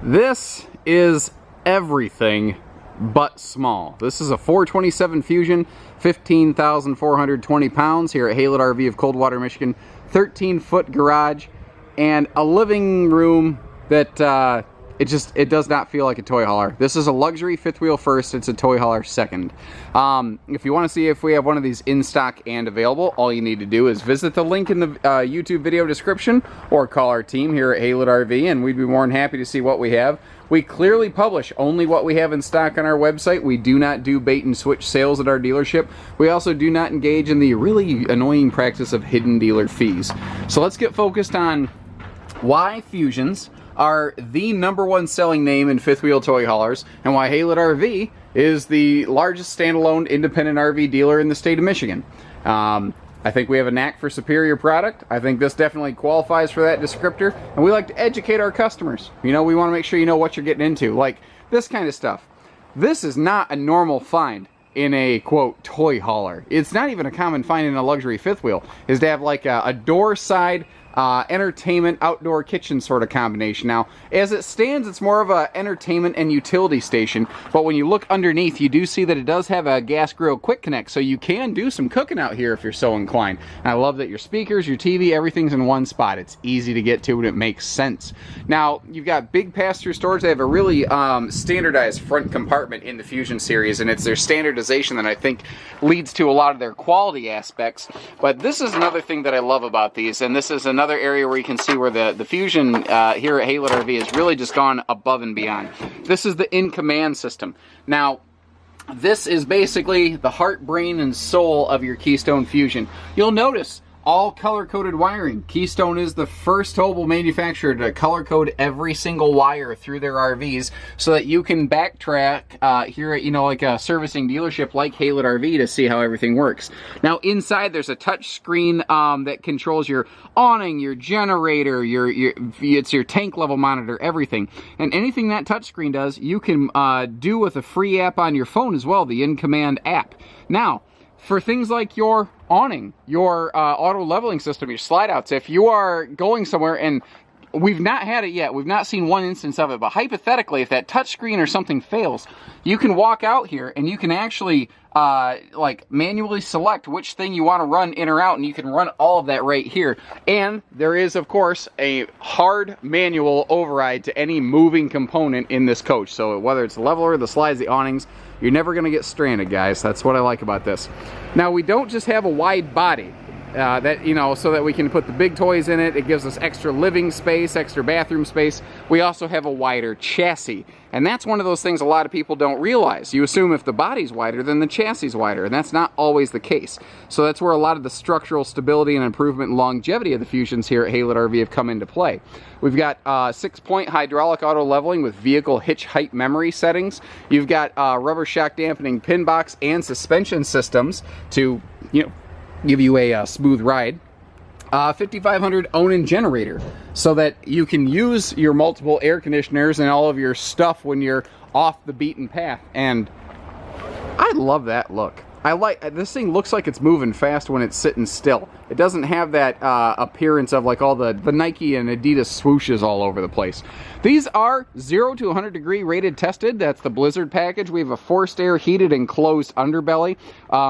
This is everything but small. This is a 427 Fuzion, 15,420 pounds here at HaylettRV of Coldwater, Michigan. 13-foot garage and a living room that it does not feel like a toy hauler. This is a luxury fifth wheel first, it's a toy hauler second. If you want to see if we have one of these in stock and available, all you need to do is visit the link in the YouTube video description or call our team here at HaylettRV and we'd be more than happy to see what we have. We clearly publish only what we have in stock on our website. We do not do bait and switch sales at our dealership. We also do not engage in the really annoying practice of hidden dealer fees. So let's get focused on why Fuzions are the #1 selling name in fifth wheel toy haulers and why HaylettRV is the largest standalone independent RV dealer in the state of Michigan. I think we have a knack for superior product. I think this definitely qualifies for that descriptor, and we like to educate our customers. You know, we want to make sure you know what you're getting into, like this kind of stuff. This is not a normal find in a, quote, toy hauler. It's not even a common find in a luxury fifth wheel, is to have like a door side entertainment outdoor kitchen sort of combination. Now, as it stands, it's more of a entertainment and utility station, but when you look underneath, you do see that it does have a gas grill quick connect, so you can do some cooking out here if you're so inclined. And I love that your speakers, your TV, everything's in one spot. It's easy to get to and it makes sense. Now, you've got big pass-through storage. They have a really standardized front compartment in the Fuzion series, and it's their standardization that I think leads to a lot of their quality aspects. But this is another thing that I love about these, and this is another area where you can see where the Fuzion here at HaylettRV has really just gone above and beyond. This is the in-command system. Now, this is basically the heart, brain, and soul of your Keystone Fuzion. You'll notice all color-coded wiring. Keystone is the first towable manufacturer to color-code every single wire through their RVs so that you can backtrack here at, you know, like a servicing dealership like HaylettRV to see how everything works. Now, inside there's a touch screen that controls your awning, your generator, it's your tank level monitor, everything. And anything that touch screen does, you can do with a free app on your phone as well, the in-command app. Now, for things like your awning, your auto leveling system, your slide outs, if you are going somewhere, and we've not had it yet, we've not seen one instance of it, but hypothetically, if that touch screen or something fails, you can walk out here and you can actually like manually select which thing you want to run in or out, and you can run all of that right here. And there is, of course, a hard manual override to any moving component in this coach. So whether it's the leveler, the slides, the awnings, you're never going to get stranded, guys. That's what I like about this. Now, we don't just have a wide body. That, you know, so that we can put the big toys in it. It gives us extra living space, extra bathroom space. We also have a wider chassis. And that's one of those things a lot of people don't realize. You assume if the body's wider, then the chassis is wider, and that's not always the case. So that's where a lot of the structural stability and improvement and longevity of the Fuzions here at HaylettRV have come into play. We've got 6-point hydraulic auto leveling with vehicle hitch height memory settings. You've got rubber shock dampening pin box and suspension systems to, you know, give you a smooth ride. 5500 Onan generator so that you can use your multiple air conditioners and all of your stuff when you're off the beaten path. And I love that look. I like this thing. Looks like it's moving fast when it's sitting still. It doesn't have that appearance of like all the Nike and Adidas swooshes all over the place. These are 0 to 100 degree rated tested. That's the Blizzard package. We have a forced air heated and closed underbelly.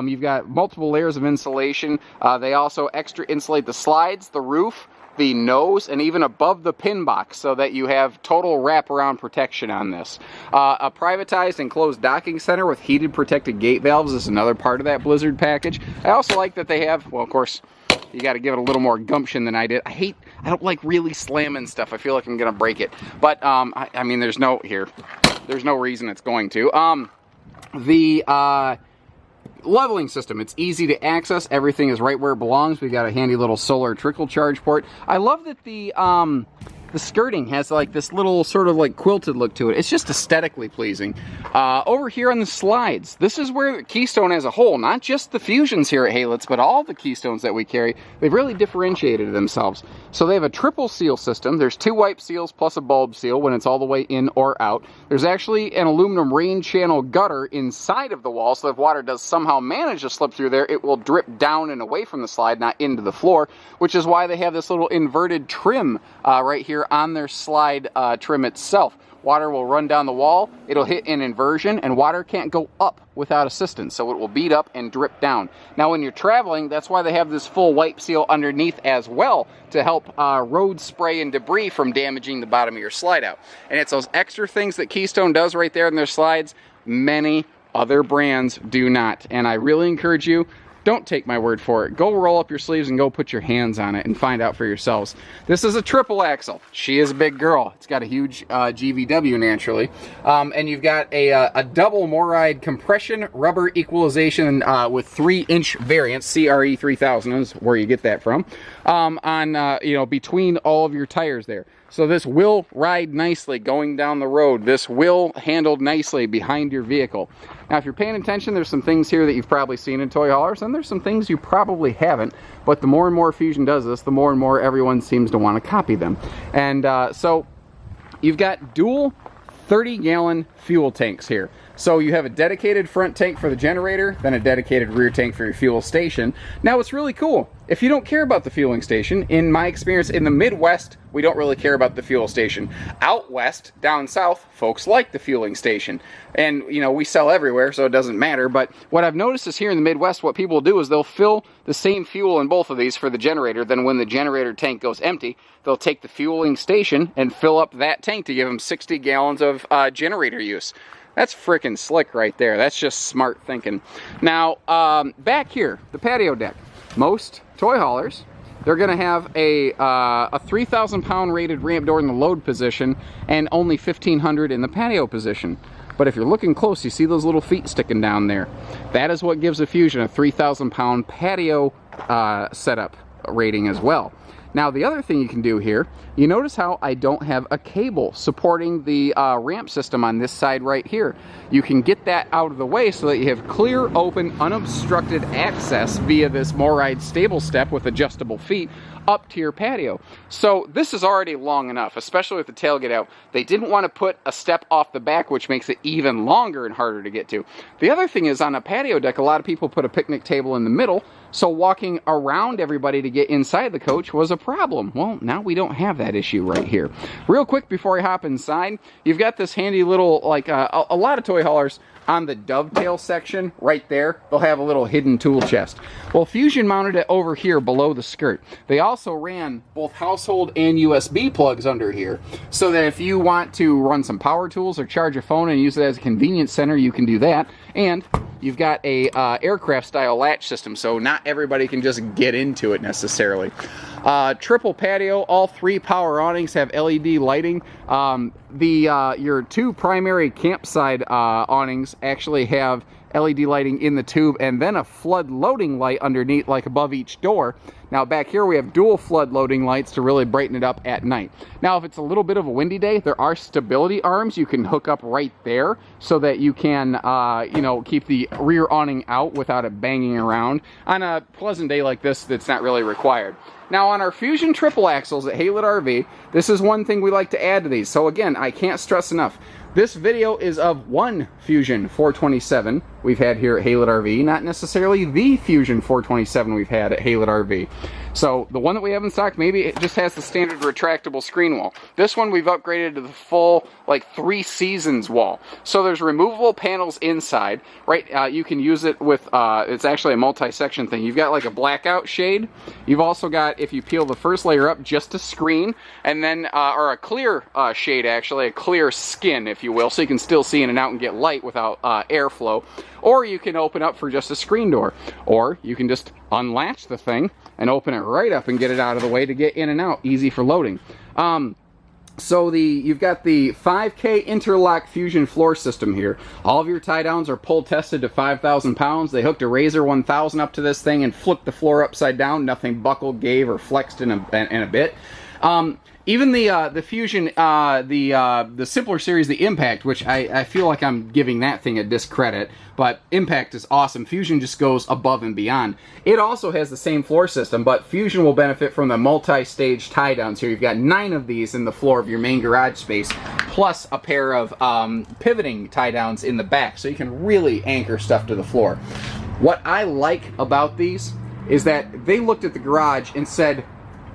You've got multiple layers of insulation. They also extra insulate the slides, the roof, the nose, and even above the pin box so that you have total wraparound protection on this. A privatized enclosed docking center with heated protected gate valves is another part of that Blizzard package. I also like that they have, well, of course, you got to give it a little more gumption than I did. I don't like really slamming stuff. I feel like I'm going to break it. But, I mean, there's no reason it's going to. Leveling system, it's easy to access. Everything is right where it belongs. We got a handy little solar trickle charge port. I love that the skirting has like this little sort of like quilted look to it. It's just aesthetically pleasing. Over here on the slides, this is where Keystone as a whole, not just the Fuzions here at Haylett's, but all the Keystones that we carry, they've really differentiated themselves. So they have a triple seal system. There's 2 wipe seals plus a bulb seal when it's all the way in or out. There's actually an aluminum rain channel gutter inside of the wall, so if water does somehow manage to slip through there, it will drip down and away from the slide, not into the floor, which is why they have this little inverted trim right here on their slide trim itself. water will run down the wall, it'll hit an inversion, and water can't go up without assistance, so it will bead up and drip down. Now when you're traveling, that's why they have this full wipe seal underneath as well, to help road spray and debris from damaging the bottom of your slide out. And it's those extra things that Keystone does right there in their slides. Many other brands do not, and I really encourage you, don't take my word for it. Go roll up your sleeves and go put your hands on it and find out for yourselves. This is a triple axle. She is a big girl. It's got a huge GVW naturally. And you've got a double MORryde compression rubber equalization with 3-inch variants. CRE 3000 is where you get that from. You know, between all of your tires there. So this will ride nicely going down the road. This will handle nicely behind your vehicle. Now, if you're paying attention, there's some things here that you've probably seen in toy haulers, and there's some things you probably haven't. But the more and more Fuzion does this, the more and more everyone seems to want to copy them. And so you've got dual 30-gallon fuel tanks here. So you have a dedicated front tank for the generator, then a dedicated rear tank for your fuel station. Now what's really cool, if you don't care about the fueling station, in my experience in the Midwest, we don't really care about the fuel station. Out west, down south, folks like the fueling station. And you know, we sell everywhere, so it doesn't matter. But what I've noticed is here in the Midwest, what people do is they'll fill the same fuel in both of these for the generator. Then when the generator tank goes empty, they'll take the fueling station and fill up that tank to give them 60 gallons of generator use. That's freaking slick right there. That's just smart thinking. Now, back here, the patio deck. Most toy haulers, they're going to have a 3,000 pound rated ramp door in the load position and only 1,500 in the patio position. But if you're looking close, you see those little feet sticking down there. That is what gives a Fuzion a 3,000 pound patio setup rating as well. Now the other thing you can do here, you notice how I don't have a cable supporting the ramp system on this side right here. You can get that out of the way so that you have clear, open, unobstructed access via this MORryde stable step with adjustable feet up to your patio. So this is already long enough, especially with the tailgate out. They didn't want to put a step off the back, which makes it even longer and harder to get to. The other thing is on a patio deck, a lot of people put a picnic table in the middle, so walking around everybody to get inside the coach was a problem. Well, now we don't have that issue right here. Real quick before I hop inside, you've got this handy little, like a lot of toy haulers on the dovetail section right there, they'll have a little hidden tool chest. Well, Fuzion mounted it over here below the skirt. They also ran both household and USB plugs under here, so that if you want to run some power tools or charge a phone and use it as a convenience center, you can do that. And you've got a aircraft style latch system, so not everybody can just get into it necessarily. Triple patio, all 3 power awnings have LED lighting. Your 2 primary campsite awnings actually have LED lighting in the tube and then a flood loading light underneath, like above each door. Now back here we have dual flood loading lights to really brighten it up at night. Now if it's a little bit of a windy day, there are stability arms you can hook up right there so that you can you know, keep the rear awning out without it banging around. On a pleasant day like this, that's not really required. Now on our Fuzion triple axles at HaylettRV, this is one thing we like to add to these. So again, I can't stress enough. This video is of one Fuzion 427 we've had here at HaylettRV, not necessarily the Fuzion 427 we've had at HaylettRV. So the one that we have in stock, maybe it just has the standard retractable screen wall. This one we've upgraded to the full, like, 3 seasons wall. So there's removable panels inside, right? You can use it with, it's actually a multi-section thing. You've got like a blackout shade. You've also got, if you peel the first layer up, just a screen, and then, or a clear shade actually, a clear skin, if you will, so you can still see in and out and get light without airflow. Or you can open up for just a screen door. Or you can just unlatch the thing and open it right up and get it out of the way to get in and out, easy for loading. So you've got the 5K interlock Fuzion floor system here. All of your tie downs are pull tested to 5,000 pounds. They hooked a Razor 1000 up to this thing and flipped the floor upside down. Nothing buckled, gave, or flexed in a bit. Even the Fuzion, the simpler series, the Impact, which I feel like I'm giving that thing a discredit, but Impact is awesome. Fuzion just goes above and beyond. It also has the same floor system, but Fuzion will benefit from the multi-stage tie downs here. You've got 9 of these in the floor of your main garage space, plus a pair of pivoting tie downs in the back, so you can really anchor stuff to the floor. What I like about these is that they looked at the garage and said,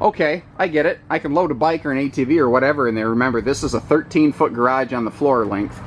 okay, I get it. I can load a bike or an ATV or whatever in there. Remember, this is a 13-foot garage on the floor length.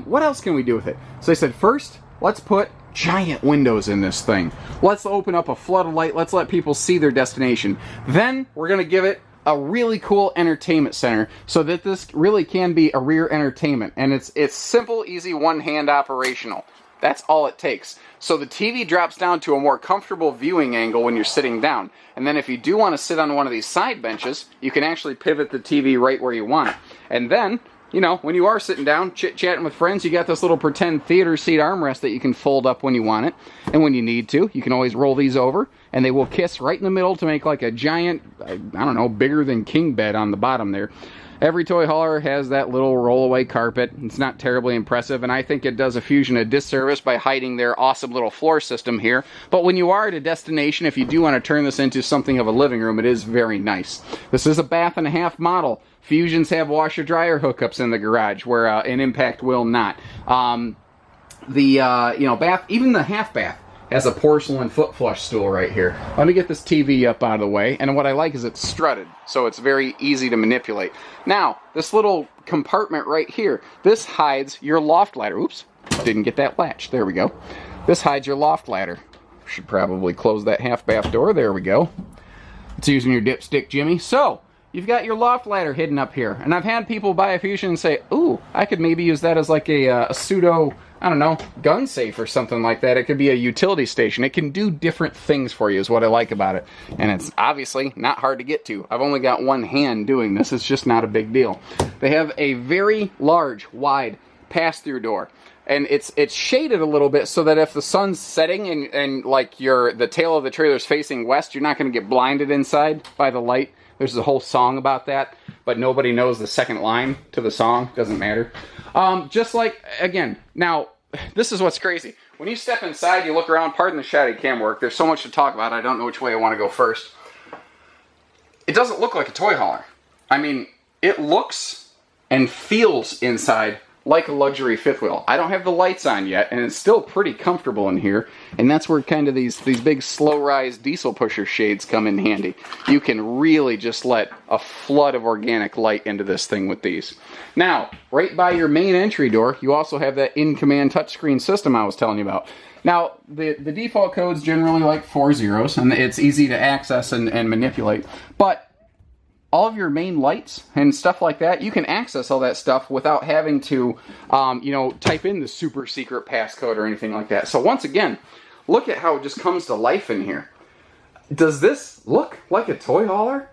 What else can we do with it? So I said, first, let's put giant windows in this thing. Let's open up a flood of light. Let's let people see their destination. Then we're going to give it a really cool entertainment center so that this really can be a rear entertainment. And it's simple, easy, one-hand operational. That's all it takes. So the TV drops down to a more comfortable viewing angle when you're sitting down. And then if you do want to sit on one of these side benches, you can actually pivot the TV right where you want it. And then, you know, when you are sitting down, chit-chatting with friends, you got this little pretend theater seat armrest that you can fold up when you want it. And when you need to, you can always roll these over, and they will kiss right in the middle to make like a giant, I don't know, bigger than king bed on the bottom there. Every toy hauler has that little rollaway carpet. It's not terribly impressive, and I think it does a Fuzion a disservice by hiding their awesome little floor system here. But when you are at a destination, if you do want to turn this into something of a living room, it is very nice. This is a bath-and-a-half model. Fuzions have washer-dryer hookups in the garage, where an Impact will not. Bath, even the half bath, has a porcelain foot flush stool right here. Let me get this TV up out of the way, and what I like is it's strutted, so it's very easy to manipulate. Now, this little compartment right here, this hides your loft ladder. Oops, didn't get that latch. There we go. This hides your loft ladder. Should probably close that half bath door. There we go. It's using your dipstick, Jimmy. So, you've got your loft ladder hidden up here, and I've had people buy a Fuzion and say, ooh, I could maybe use that as like a pseudo, I don't know, gun safe or something like that. It could be a utility station. It can do different things for you is what I like about it. And it's obviously not hard to get to. I've only got one hand doing this. It's just not a big deal. They have a very large, wide pass-through door. And it's shaded a little bit so that if the sun's setting and like the tail of the trailer is facing west, you're not going to get blinded inside by the light. There's a whole song about that, but nobody knows the second line to the song. Doesn't matter. Just like, again, now, this is what's crazy. When you step inside, you look around, pardon the shoddy cam work, there's so much to talk about, I don't know which way I want to go first. It doesn't look like a toy hauler. I mean, it looks and feels inside like a luxury fifth wheel. I don't have the lights on yet, and it's still pretty comfortable in here, and that's where kind of these big slow-rise diesel pusher shades come in handy. You can really just let a flood of organic light into this thing with these. Now, right by your main entry door, you also have that in-command touchscreen system I was telling you about. Now, the default code's generally like 4 zeros, and it's easy to access and manipulate, but all of your main lights and stuff like that, you can access all that stuff without having to, type in the super secret passcode or anything like that. So once again, look at how it just comes to life in here. Does this look like a toy hauler?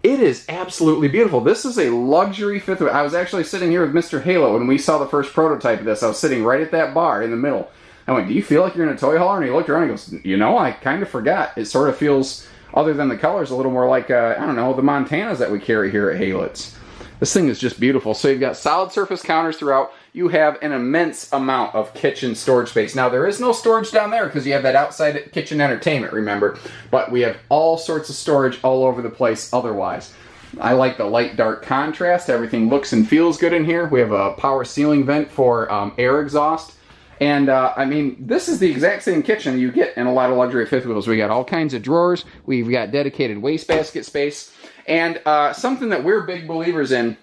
It is absolutely beautiful. This is a luxury fifth wheel. I was actually sitting here with Mr. Halo when we saw the first prototype of this. I was sitting right at that bar in the middle. I went, do you feel like you're in a toy hauler? And he looked around and goes, I kind of forgot. It sort of feels, other than the colors, a little more like, the Montanas that we carry here at Haylett's. This thing is just beautiful. So you've got solid surface counters throughout. You have an immense amount of kitchen storage space. Now, there is no storage down there because you have that outside kitchen entertainment, remember? But we have all sorts of storage all over the place otherwise. I like the light-dark contrast. Everything looks and feels good in here. We have a power ceiling vent for air exhaust. And, this is the exact same kitchen you get in a lot of luxury fifth wheels. We got all kinds of drawers. We've got dedicated wastebasket space. And something that we're big believers in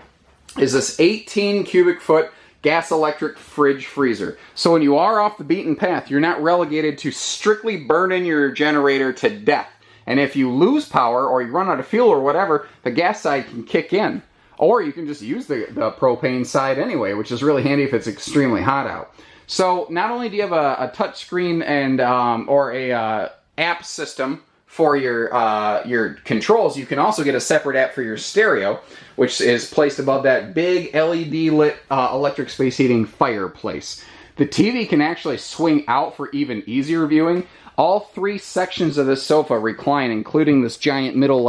is this 18 cubic foot gas-electric fridge freezer. So when you are off the beaten path, you're not relegated to strictly burning your generator to death. And if you lose power or you run out of fuel or whatever, the gas side can kick in. Or you can just use the propane side anyway, which is really handy if it's extremely hot out. So not only do you have a touch screen and or a app system for your controls, you can also get a separate app for your stereo, which is placed above that big LED lit electric space heating fireplace. The TV can actually swing out for even easier viewing. All 3 sections of this sofa recline, including this giant middle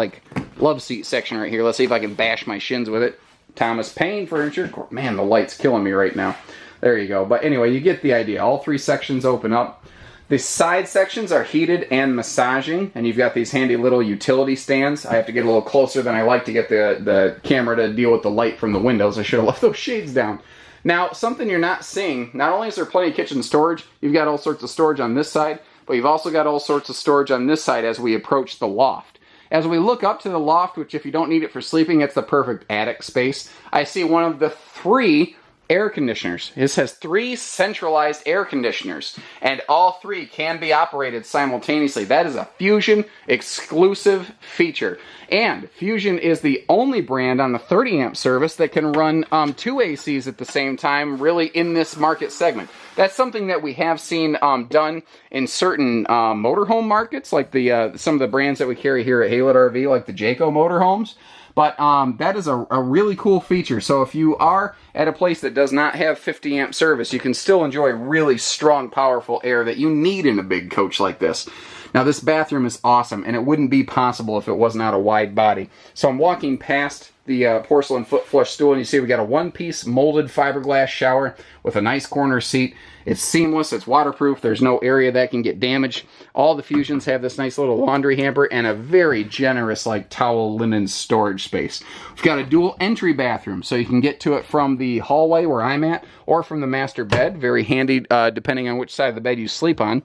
love seat section right here. Let's see if I can bash my shins with it. Thomas Payne furniture. Man, the light's killing me right now. There you go. But anyway, you get the idea. All 3 sections open up. The side sections are heated and massaging, and you've got these handy little utility stands. I have to get a little closer than I like to get the camera to deal with the light from the windows. I should have left those shades down. Now, something you're not seeing, not only is there plenty of kitchen storage, you've got all sorts of storage on this side, but you've also got all sorts of storage on this side as we approach the loft. As we look up to the loft, which if you don't need it for sleeping, it's the perfect attic space, I see one of the 3 air conditioners. This has 3 centralized air conditioners, and all 3 can be operated simultaneously. That is a Fuzion exclusive feature. And Fuzion is the only brand on the 30 amp service that can run 2 ACs at the same time, really, in this market segment. That's something that we have seen done in certain motorhome markets, like the some of the brands that we carry here at HaylettRV, like the Jayco motorhomes. But that is a really cool feature. So if you are at a place that does not have 50 amp service, you can still enjoy really strong, powerful air that you need in a big coach like this. Now this bathroom is awesome, and it wouldn't be possible if it was not a wide body. So I'm walking past the porcelain foot flush stool, and you see we got a one-piece molded fiberglass shower with a nice corner seat. It's seamless, it's waterproof, there's no area that can get damaged. All the Fuzions have this nice little laundry hamper and a very generous like towel linen storage space. We've got a dual entry bathroom, so you can get to it from the hallway where I'm at or from the master bed. Very handy depending on which side of the bed you sleep on.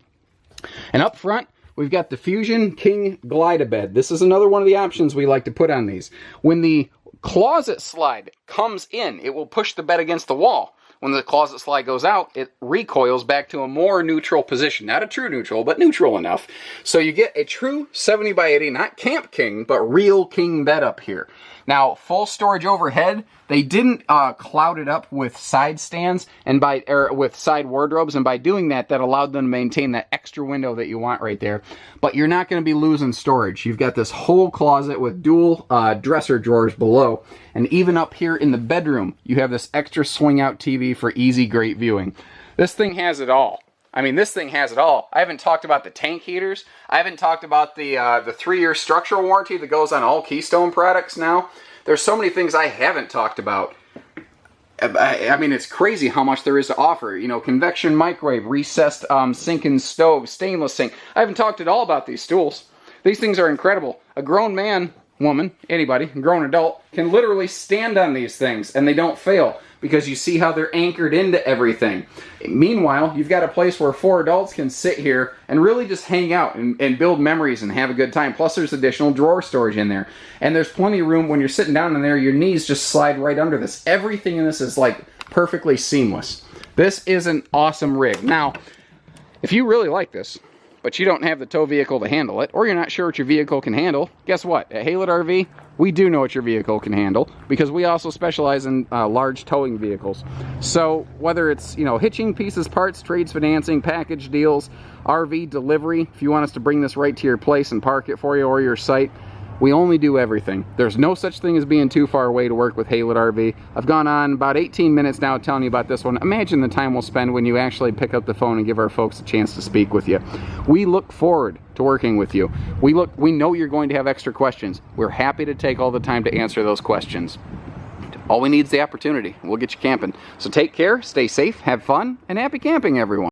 And up front, we've got the Fuzion King Glide-A-Bed. This is another one of the options we like to put on these. When the closet slide comes in, it will push the bed against the wall. When the closet slide goes out, it recoils back to a more neutral position. Not a true neutral, but neutral enough. So you get a true 70 by 80, not Camp King, but real king bed up here. Now, full storage overhead, they didn't cloud it up with side stands and with side wardrobes, and by doing that, that allowed them to maintain that extra window that you want right there. But you're not going to be losing storage. You've got this whole closet with dual dresser drawers below, and even up here in the bedroom, you have this extra swing-out TV for easy, great viewing. This thing has it all. I mean, this thing has it all. I haven't talked about the tank heaters. I haven't talked about the 3-year structural warranty that goes on all Keystone products now. There's so many things I haven't talked about. I mean, it's crazy how much there is to offer. You know, convection microwave, recessed sink and stove, stainless sink. I haven't talked at all about these stools. These things are incredible. A grown man, woman, anybody, grown adult, can literally stand on these things and they don't fail, because you see how they're anchored into everything. Meanwhile, you've got a place where 4 adults can sit here and really just hang out and build memories and have a good time. Plus, there's additional drawer storage in there. And there's plenty of room when you're sitting down in there, your knees just slide right under this. Everything in this is like perfectly seamless. This is an awesome rig. Now, if you really like this, but you don't have the tow vehicle to handle it, or you're not sure what your vehicle can handle, guess what? At HaylettRV, we do know what your vehicle can handle, because we also specialize in large towing vehicles. So whether it's, you know, hitching pieces, parts, trades, financing, package deals, RV delivery, if you want us to bring this right to your place and park it for you or your site, we only do everything. There's no such thing as being too far away to work with HaylettRV. I've gone on about 18 minutes now telling you about this one. Imagine the time we'll spend when you actually pick up the phone and give our folks a chance to speak with you. We look forward to working with you. We know you're going to have extra questions. We're happy to take all the time to answer those questions. All we need is the opportunity. We'll get you camping. So take care, stay safe, have fun, and happy camping, everyone.